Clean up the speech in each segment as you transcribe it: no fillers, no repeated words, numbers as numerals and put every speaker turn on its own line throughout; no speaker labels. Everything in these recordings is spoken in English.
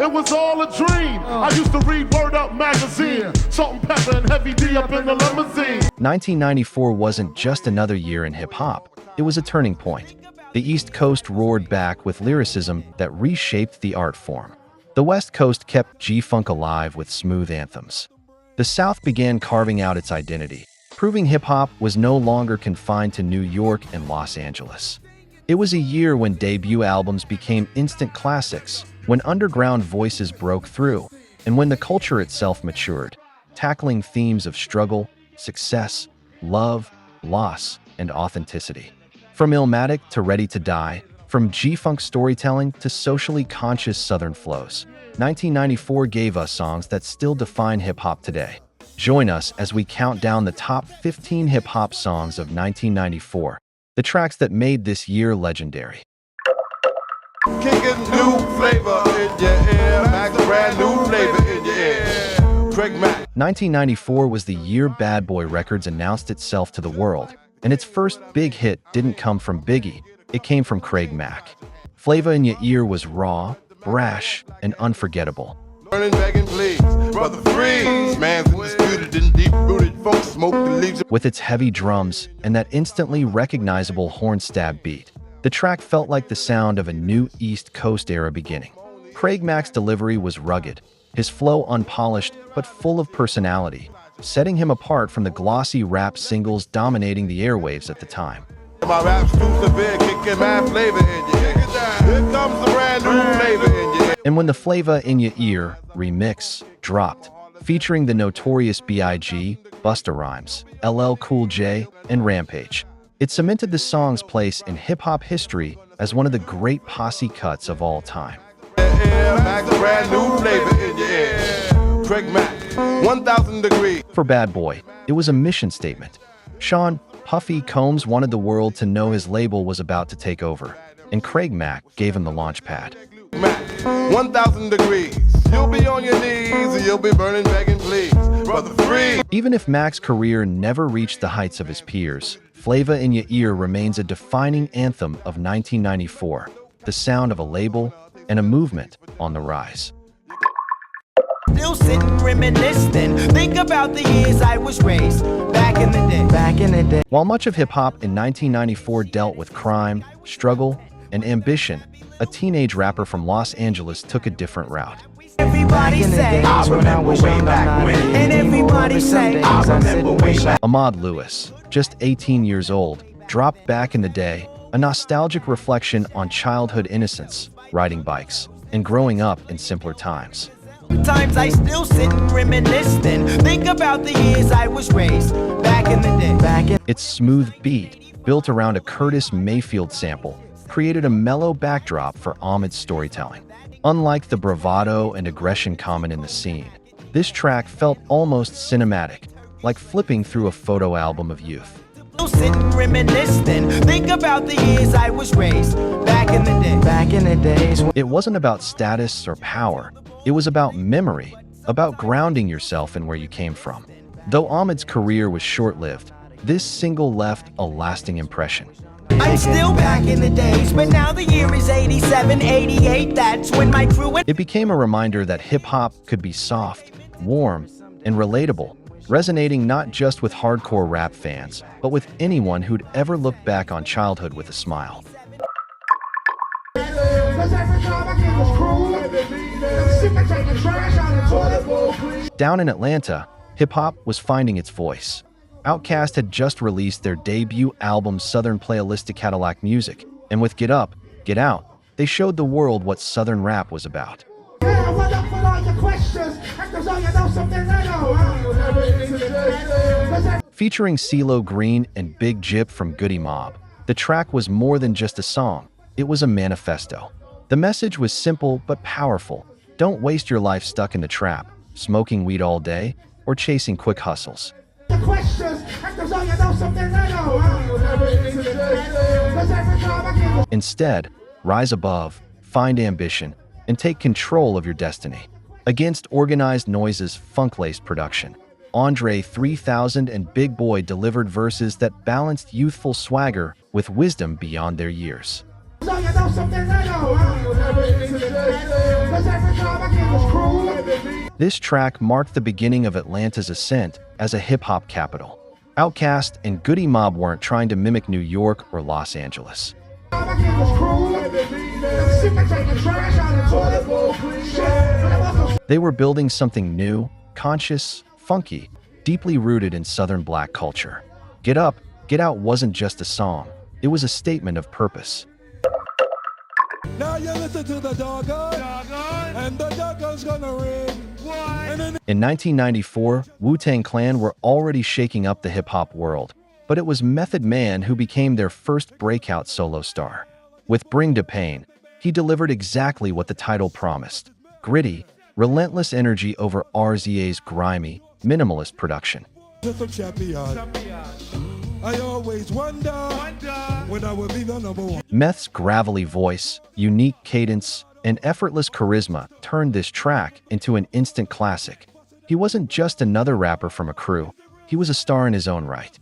It was all a dream. I used to read Word Up magazine. Salt and pepper and heavy D up in the limousine.
1994 wasn't just another year in hip-hop. It was a turning point. The East Coast roared back with lyricism that reshaped the art form. The West Coast kept G-Funk alive with smooth anthems. The South began carving out its identity, proving hip-hop was no longer confined to New York and Los Angeles. It was a year when debut albums became instant classics, when underground voices broke through, and when the culture itself matured, tackling themes of struggle, success, love, loss, and authenticity. From Illmatic to Ready to Die, from G-Funk storytelling to socially conscious Southern flows, 1994 gave us songs that still define hip-hop today. Join us as we count down the top 15 hip-hop songs of 1994, the tracks that made this year legendary.
Kicking new flavor in your ear, Mack, brand new flavor in your ear. Craig Mack.
1994 was the year Bad Boy Records announced itself to the world, and its first big hit didn't come from Biggie, it came from Craig Mack. Flava in Your Ear was raw, brash, and unforgettable.
Burning, begging, please, brother freeze. Man's disputed and deep-rooted funk smoke that leaves.
With its heavy drums and that instantly recognizable horn stab beat, the track felt like the sound of a new East Coast era beginning. Craig Mack's delivery was rugged, his flow unpolished but full of personality, setting him apart from the glossy rap singles dominating the airwaves at the time.
My rap's too severe, kicking mad flavor in your ear. Here comes the brand new flavor in your ear.
And when the Flava in Your Ear remix dropped, featuring the notorious B.I.G., Busta Rhymes, LL Cool J, and Rampage, it cemented the song's place in hip-hop history as one of the great posse cuts of all time.
Mack, brand new flavor in your ear. Craig Mack, 1,000 degrees.
For Bad Boy, it was a mission statement. Sean Puffy Combs wanted the world to know his label was about to take over, and Craig Mack gave him the launch pad.
Mack, 1,000 degrees. You'll be on your knees and you'll be burning, begging, please, brother free.
Even if Mack's career never reached the heights of his peers, Flava in Your Ear remains a defining anthem of 1994, the sound of a label and a movement on the rise.
Still sitting reminiscing, think about the years I was raised back in the day.
While much of hip-hop in 1994 dealt with crime, struggle, and ambition, a teenage rapper from Los Angeles took a different route.
Everybody say, I remember way back when. And everybody say, I remember way back.
Ahmad Lewis, just 18 years old, dropped Back in the Day, a nostalgic reflection on childhood innocence, riding bikes, and growing up in simpler times.
Sometimes I still sit and reminiscing, think about the years I was raised back in the day.
Its smooth beat, built around a Curtis Mayfield sample, created a mellow backdrop for Ahmad's storytelling. Unlike the bravado and aggression common in the scene, this track felt almost cinematic, like flipping through a photo album of youth.
Still sit and reminiscing, think about the years I was raised back in the days.
It wasn't about status or power. It was about memory, about grounding yourself in where you came from. Though Ahmad's career was short-lived, this single left a lasting impression.
I'm still back in the days, but now the year is 87, 88, that's when my crew went.
It became a reminder that hip-hop could be soft, warm, and relatable, resonating not just with hardcore rap fans, but with anyone who'd ever looked back on childhood with a smile. Down in Atlanta, hip-hop was finding its voice. Outkast had just released their debut album Southern Playalistic Cadillac Music, and with Get Up, Get Out, they showed the world what Southern rap was about. Featuring CeeLo Green and Big Jip from Goodie Mob, the track was more than just a song, it was a manifesto. The message was simple but powerful. Don't waste your life stuck in the trap, smoking weed all day, or chasing quick hustles. Instead, rise above, find ambition, and take control of your destiny. Against Organized Noise's funk-laced production, Andre 3000 and Big Boy delivered verses that balanced youthful swagger with wisdom beyond their years. This track marked the beginning of Atlanta's ascent as a hip-hop capital. Outkast and Goodie Mob weren't trying to mimic New York or Los Angeles. They were building something new, conscious, funky, deeply rooted in Southern black culture. Get Up, Get Out wasn't just a song, it was a statement of purpose.
Now you listen to the Dogg, and the Dogg's gonna ring.
In 1994, Wu-Tang Clan were already shaking up the hip-hop world, but it was Method Man who became their first breakout solo star. With Bring Da Pain, he delivered exactly what the title promised: gritty, relentless energy over RZA's grimy, minimalist production.
I always wonder when I will be the number one.
Meth's gravelly voice, unique cadence, and effortless charisma turned this track into an instant classic. He wasn't just another rapper from a crew, he was a star in his own right.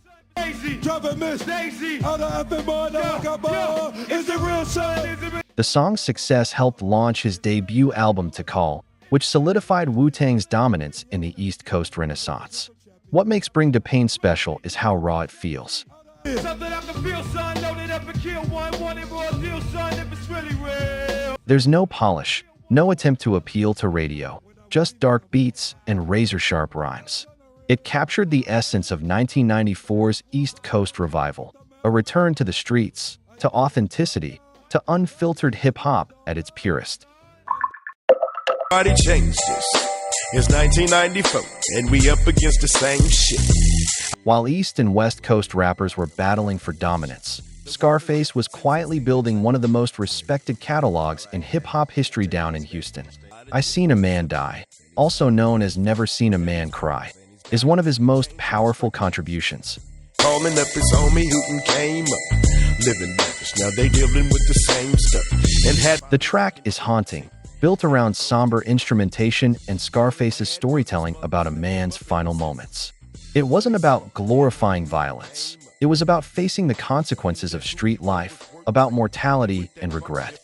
The song's success helped launch his debut album To Call, which solidified Wu-Tang's dominance in the East Coast Renaissance. What makes Bring Da Pain special is how raw it feels. There's no polish, no attempt to appeal to radio, just dark beats and razor-sharp rhymes. It captured the essence of 1994's East Coast revival, a return to the streets, to authenticity, to unfiltered hip-hop at its purest.
Body changed this. It's 1994, and we up against the same shit.
While East and West Coast rappers were battling for dominance, Scarface was quietly building one of the most respected catalogs in hip-hop history down in Houston. I Seen a Man Die, also known as Never Seen a Man Cry, is one of his most powerful contributions.
Calling up his homie Hooten came up, living lavish, now they dealing with the same stuff. And had
The track is haunting, built around somber instrumentation and Scarface's storytelling about a man's final moments. It wasn't about glorifying violence. It was about facing the consequences of street life, about mortality and regret.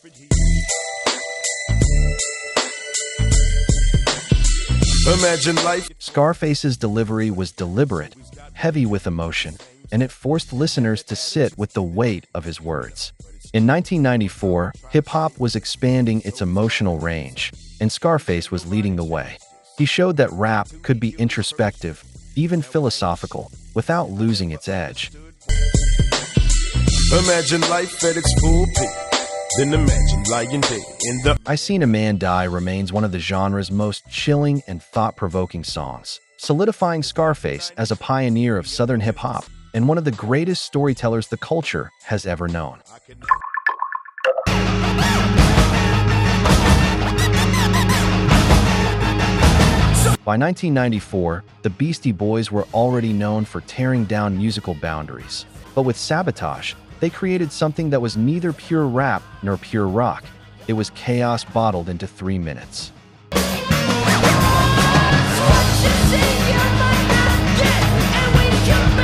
imagine life.
Scarface's delivery was deliberate, heavy with emotion, and it forced listeners to sit with the weight of his words. In 1994, hip-hop was expanding its emotional range, and Scarface was leading the way. He showed that rap could be introspective, even philosophical, without losing its edge.
Imagine life at its full peak, then imagine lying dead in the...
I Seen a Man Die remains one of the genre's most chilling and thought-provoking songs, solidifying Scarface as a pioneer of Southern hip-hop and one of the greatest storytellers the culture has ever known. By 1994, the Beastie Boys were already known for tearing down musical boundaries. But with Sabotage, they created something that was neither pure rap nor pure rock. It was chaos bottled into 3 minutes.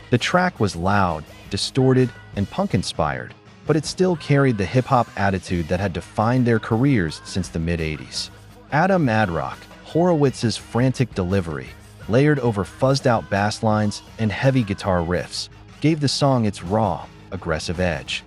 The track was loud, distorted, and punk-inspired, but it still carried the hip-hop attitude that had defined their careers since the mid-'80s. Adam Adrock, Horowitz's frantic delivery, layered over fuzzed-out bass lines and heavy guitar riffs, gave the song its raw, aggressive edge.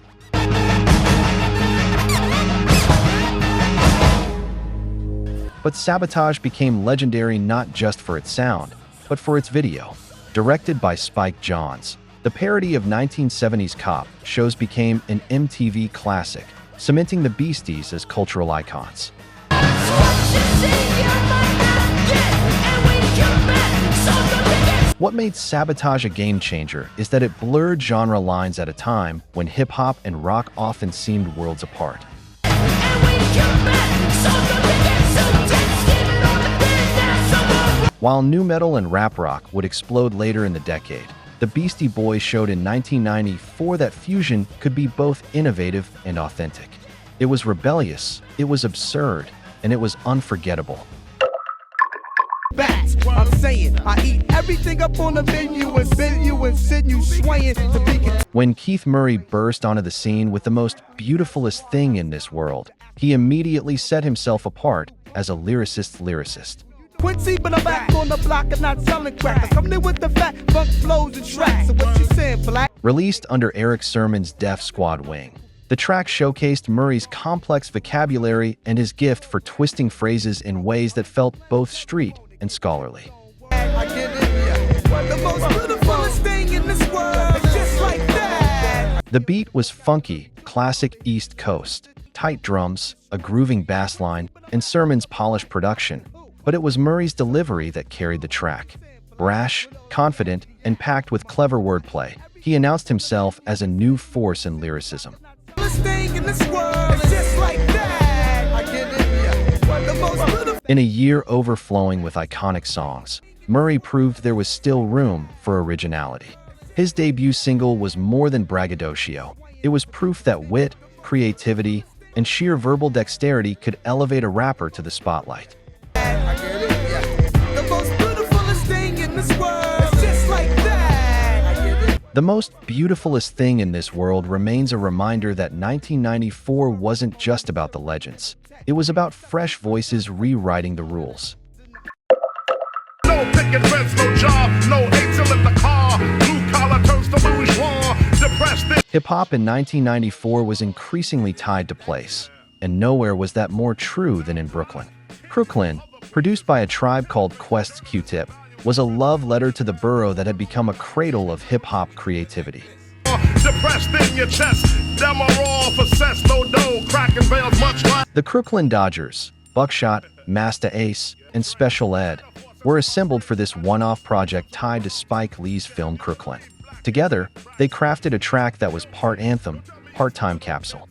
But Sabotage became legendary not just for its sound, but for its video. Directed by Spike Jonze, the parody of 1970s cop shows became an MTV classic, cementing the Beasties as cultural icons. What made Sabotage a game-changer is that it blurred genre lines at a time when hip-hop and rock often seemed worlds apart. While nu metal and rap rock would explode later in the decade, the Beastie Boys showed in 1994 that fusion could be both innovative and authentic. It was rebellious, it was absurd, and it was unforgettable.
I'm saying I eat everything up on the menu and bend you and send you swaying to be.
When Keith Murray burst onto the scene with the most beautifulest thing in this world, he immediately set himself apart as a lyricist's lyricist.
Quincy, but I'm back on the block and not selling crack. I come there with the fat funk flows and tracks. So what you saying, Black?
Released under Eric Sermon's Def Squad wing, the track showcased Murray's complex vocabulary and his gift for twisting phrases in ways that felt both street and scholarly.
I get it, yeah. The most beautifulest thing in this world is just like that.
The beat was funky, classic East Coast, tight drums, a grooving bass line, and Sermon's polished production, but it was Murray's delivery that carried the track. Brash, confident, and packed with clever wordplay, he announced himself as a new force in lyricism.
Thing in this world is just like that. I get it, yeah. The most beautiful.
In a year overflowing with iconic songs, Murray proved there was still room for originality. His debut single was more than braggadocio. It was proof that wit, creativity, and sheer verbal dexterity could elevate a rapper to the spotlight.
I get it, yeah. The most beautifulest thing in this world is just like that. I get it.
The most beautifulest thing in this world remains a reminder that 1994 wasn't just about the legends. It was about fresh voices rewriting the rules.
No picket fence, no job, no eight till in the car. Blue collar turns to bourgeois. Depressed in
Hip-hop in 1994 was increasingly tied to place, and nowhere was that more true than in Brooklyn. Crooklyn, produced by a tribe called Quest's Q-Tip, was a love letter to the borough that had become a cradle of hip-hop creativity.
depressed in your chest. Them are all for cess, no dough, cracking veils much like.
The Crooklyn Dodgers, Buckshot, Masta Ace, and Special Ed were assembled for this one-off project tied to Spike Lee's film Crooklyn. Together, they crafted a track that was part anthem, part time capsule.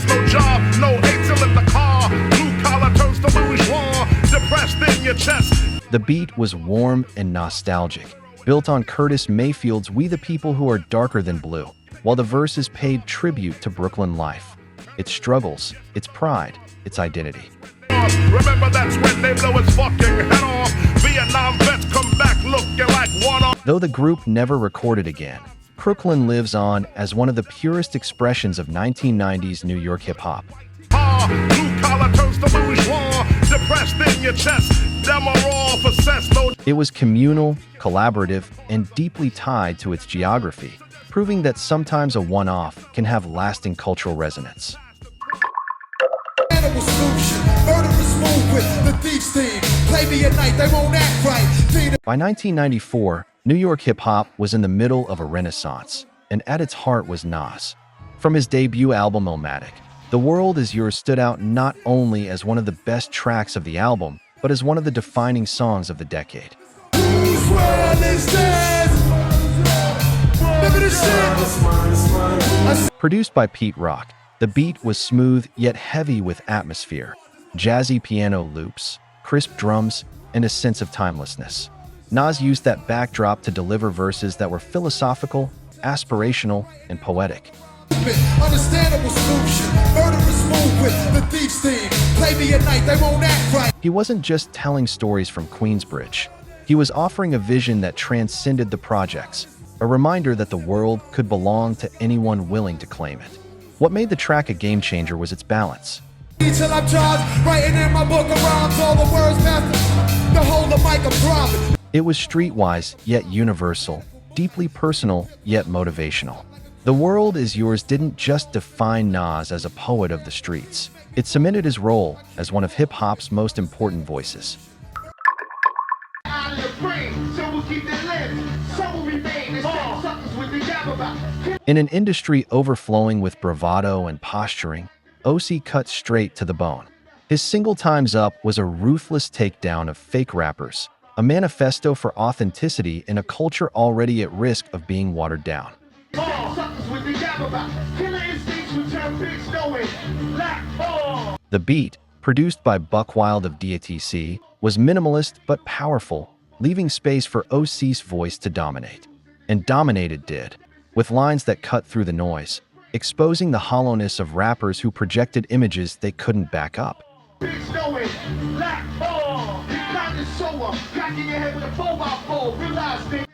No job, no eight till in the car. Blue collar turns to bourgeois. Depressed in your chest.
The beat was warm and nostalgic, built on Curtis Mayfield's We the People Who Are Darker Than Blue, while the verses paid tribute to Brooklyn life, its struggles, its pride, its identity.
Remember that's when they blow his fucking head off. Vietnam vets come back looking like one off.
Though the group never recorded again, Crooklyn lives on as one of the purest expressions of 1990s New York hip-hop.
Blue collar turns to bourgeois. Depressed in your chest. Them are all for cess, no.
It was communal, collaborative, and deeply tied to its geography, proving that sometimes a one-off can have lasting cultural resonance. By 1994, New York hip-hop was in the middle of a renaissance, and at its heart was Nas. From his debut album Illmatic, The World Is Yours stood out not only as one of the best tracks of the album, but as one of the defining songs of the decade. Produced by Pete Rock, the beat was smooth yet heavy with atmosphere, jazzy piano loops, crisp drums, and a sense of timelessness. Nas used that backdrop to deliver verses that were philosophical, aspirational, and poetic. He wasn't just telling stories from Queensbridge. He was offering a vision that transcended the projects, a reminder that the world could belong to anyone willing to claim it. What made the track a game changer was its balance. It was streetwise yet universal, deeply personal yet motivational. The World Is Yours didn't just define Nas as a poet of the streets. It cemented his role as one of hip-hop's most important voices. In an industry overflowing with bravado and posturing, OC cut straight to the bone. His single Time's Up was a ruthless takedown of fake rappers, a manifesto for authenticity in a culture already at risk of being watered down. The beat, produced by Buckwild of DATC, was minimalist but powerful, leaving space for OC's voice to dominate. And dominate it did, with lines that cut through the noise, exposing the hollowness of rappers who projected images they couldn't back up.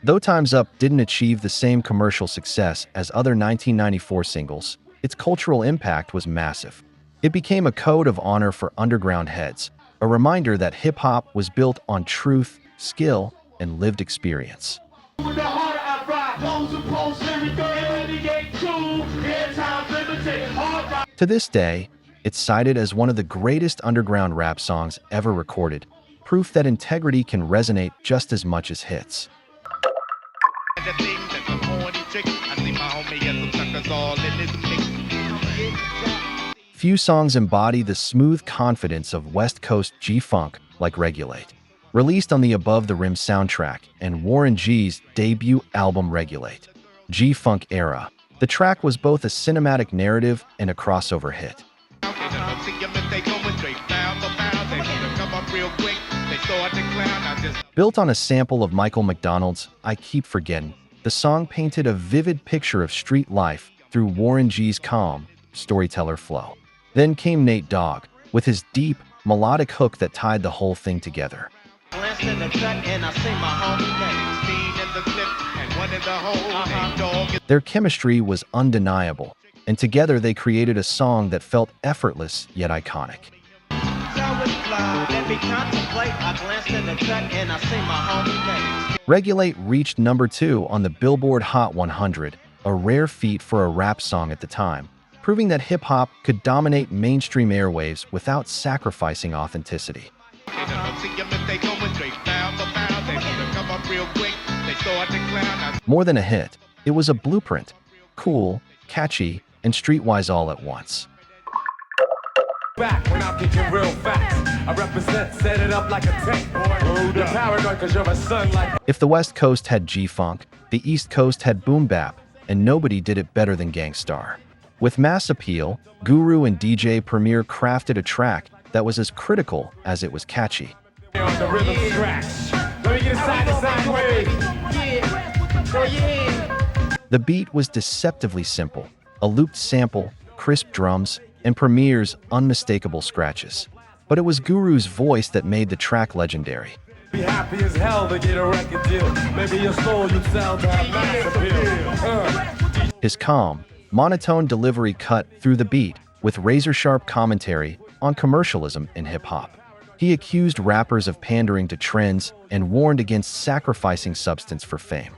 Though Time's Up didn't achieve the same commercial success as other 1994 singles, its cultural impact was massive. It became a code of honor for underground heads, a reminder that hip-hop was built on truth, skill, and lived experience. To this day, it's cited as one of the greatest underground rap songs ever recorded, proof that integrity can resonate just as much as hits. Few songs embody the smooth confidence of West Coast G-Funk like Regulate. Released on the Above the Rim soundtrack and Warren G's debut album Regulate. G-Funk era. The track was both a cinematic narrative and a crossover hit. Built on a sample of Michael McDonald's I Keep Forgetting, the song painted a vivid picture of street life through Warren G's calm, storyteller flow. Then came Nate Dogg, with his deep, melodic hook that tied the whole thing together. Their chemistry was undeniable, and together they created a song that felt effortless yet iconic. Regulate reached number 2 on the Billboard Hot 100, a rare feat for a rap song at the time, proving that hip-hop could dominate mainstream airwaves without sacrificing authenticity. More than a hit, it was a blueprint. Cool, catchy, and streetwise all at once.
Back when I'm kicking real facts. I represent, set it up like a tank, boy. You're paranoid 'cause you're a son like.
If the West Coast had G-Funk, the East Coast had Boom Bap, and nobody did it better than Gangstar. With mass appeal, Guru and DJ Premier crafted a track that was as critical as it was catchy.
On the rhythm scratch. Let me get a side-to-side wave.
The beat was deceptively simple, a looped sample, crisp drums, and Premier's unmistakable scratches. But it was Guru's voice that made the track legendary.
Be happy as hell to get a record deal. Maybe your soul you sell to have mass appeal.
His calm, monotone delivery cut through the beat with razor-sharp commentary on commercialism in hip-hop. He accused rappers of pandering to trends and warned against sacrificing substance for fame.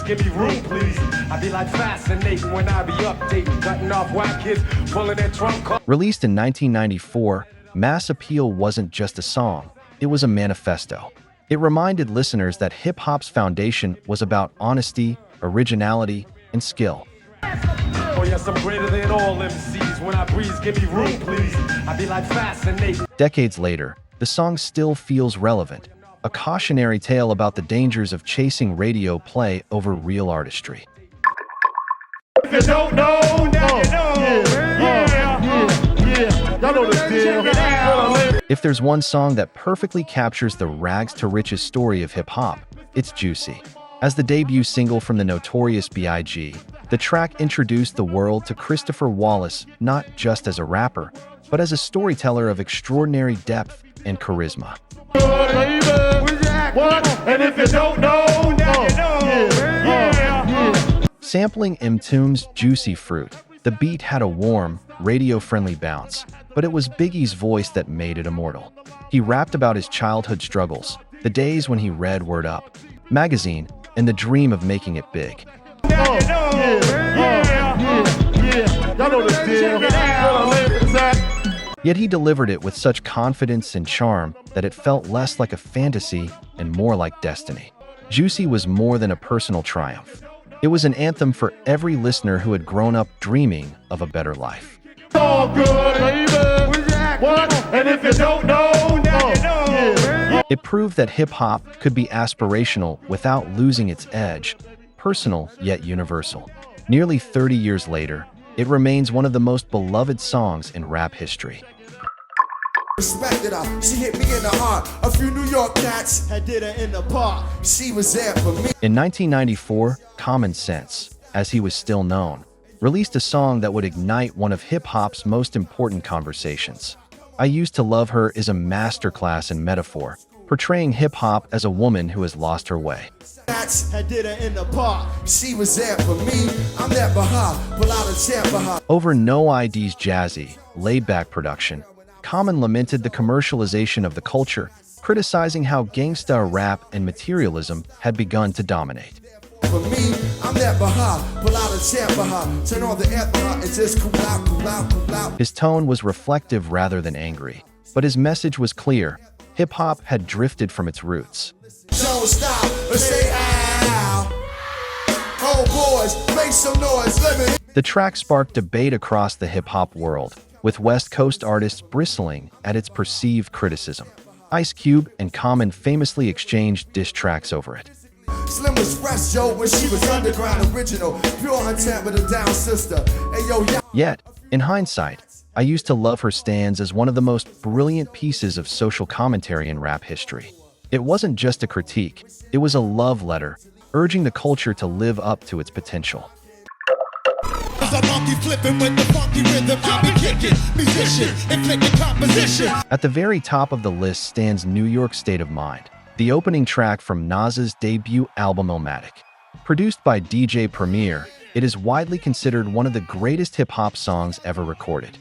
Give me room, please. I be like fascinating when I be updating, cutting off whack kids, pulling their trunk off.
Released in 1994, Mass Appeal wasn't just a song, it was a manifesto. It reminded listeners that hip-hop's foundation was about honesty, originality, and skill.
Oh yes, I'm greater than all MCs. When I breathe, give me room, please. I be like fascinating.
Decades later, the song still feels relevant, a cautionary tale about the dangers of chasing radio play over real artistry.
If you don't know, now you know. Yeah. Y'all know the deal.
If there's one song that perfectly captures the rags to riches story of hip-hop, it's Juicy. As the debut single from the Notorious B.I.G., the track introduced the world to Christopher Wallace not just as a rapper, but as a storyteller of extraordinary depth and charisma.
And if you don't know, now you know.
Sampling Entombed's Juicy Fruit, the beat had a warm, radio-friendly bounce, but it was Biggie's voice that made it immortal. He rapped about his childhood struggles, the days when he read Word Up magazine, and the dream of making it big.
Y'all know the deal.
Yet he delivered it with such confidence and charm that it felt less like a fantasy and more like destiny. Juicy was more than a personal triumph. It was an anthem for every listener who had grown up dreaming of a better life.
All good, and if you don't know, now you know.
It proved that hip-hop could be aspirational without losing its edge, personal yet universal. Nearly 30 years later, it remains one of the most beloved songs in rap history.
Respected her, she hit me in the heart. A few New York cats had did her in the park. She was there for me.
In 1994, Common Sense, as he was still known, released a song that would ignite one of hip-hop's most important conversations. I Used to Love Her is a masterclass in metaphor, portraying hip-hop as a woman who has lost her way.
Cats had did her in the park. She was there for me. I'm there for her. Pull out a chair for her.
Over No ID's jazzy, laid-back production, Common lamented the commercialization of the culture, criticizing how gangsta rap and materialism had begun to dominate.
For me, I'm that Baha, pull out a champ Baha, turn on the ether and just cool out, cool out, cool out.
His tone was reflective rather than angry, but his message was clear. Hip-hop had drifted from its roots.
Don't stop or say ow. Oh boys, make some noise, let me.
The track sparked debate across the hip-hop world, with West Coast artists bristling at its perceived criticism. Ice Cube and Common famously exchanged diss tracks over it.
Slim was fresh, yo, when she was underground original, pure intent with a down sister. Hey, yo, yeah.
Yet, in hindsight, I used to love her stands as one of the most brilliant pieces of social commentary in rap history. It wasn't just a critique, it was a love letter, urging the culture to live up to its potential. At the very top of the list stands New York State of Mind, the opening track from Nas's debut album Illmatic. Produced by DJ Premier, it is widely considered one of the greatest hip-hop songs ever recorded.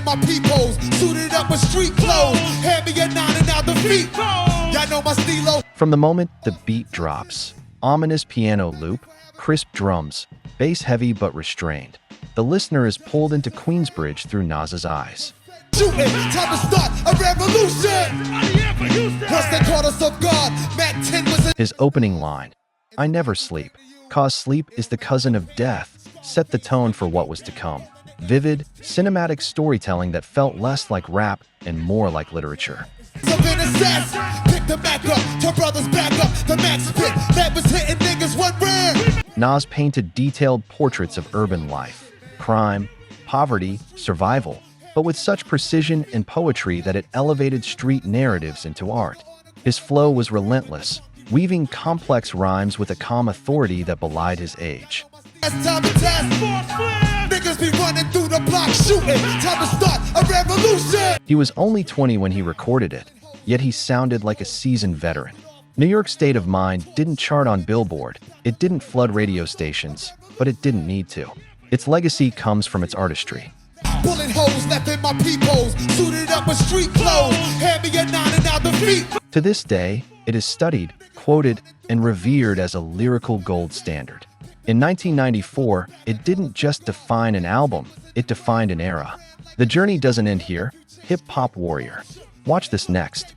My peoples, suited up with street clothes, hand me a 9 and out the feet. Y'all know my stilo.
From the moment the beat drops, ominous piano loop, crisp drums, bass heavy but restrained, the listener is pulled into Queensbridge through Nas's eyes.
Shooting, time to start a revolution. Once they caught us off guard, Mack 10 was
His opening line, "I never sleep, 'cause sleep is the cousin of death," set the tone for what was to come. Vivid, cinematic storytelling that felt less like rap and more like literature.
Pick the Mack up, turn brothers back up, the Mack spit, that was hitting niggas one round.
Nas painted detailed portraits of urban life, crime, poverty, survival, but with such precision and poetry that it elevated street narratives into art. His flow was relentless, weaving complex rhymes with a calm authority that belied his age.
Time to test. Niggas be running through the block shooting. Time to start a revolution.
He was only 20 when he recorded it, yet he sounded like a seasoned veteran. New York State of Mind didn't chart on Billboard, it didn't flood radio stations, but it didn't need to. Its legacy comes from its artistry.
Bullet holes left in my peepholes, suited up with street clothes, hand me a 9 and out the feet.
To this day, it is studied, quoted, and revered as a lyrical gold standard. In 1994, it didn't just define an album, it defined an era. The journey doesn't end here. Hip Hop Warrior. Watch this next.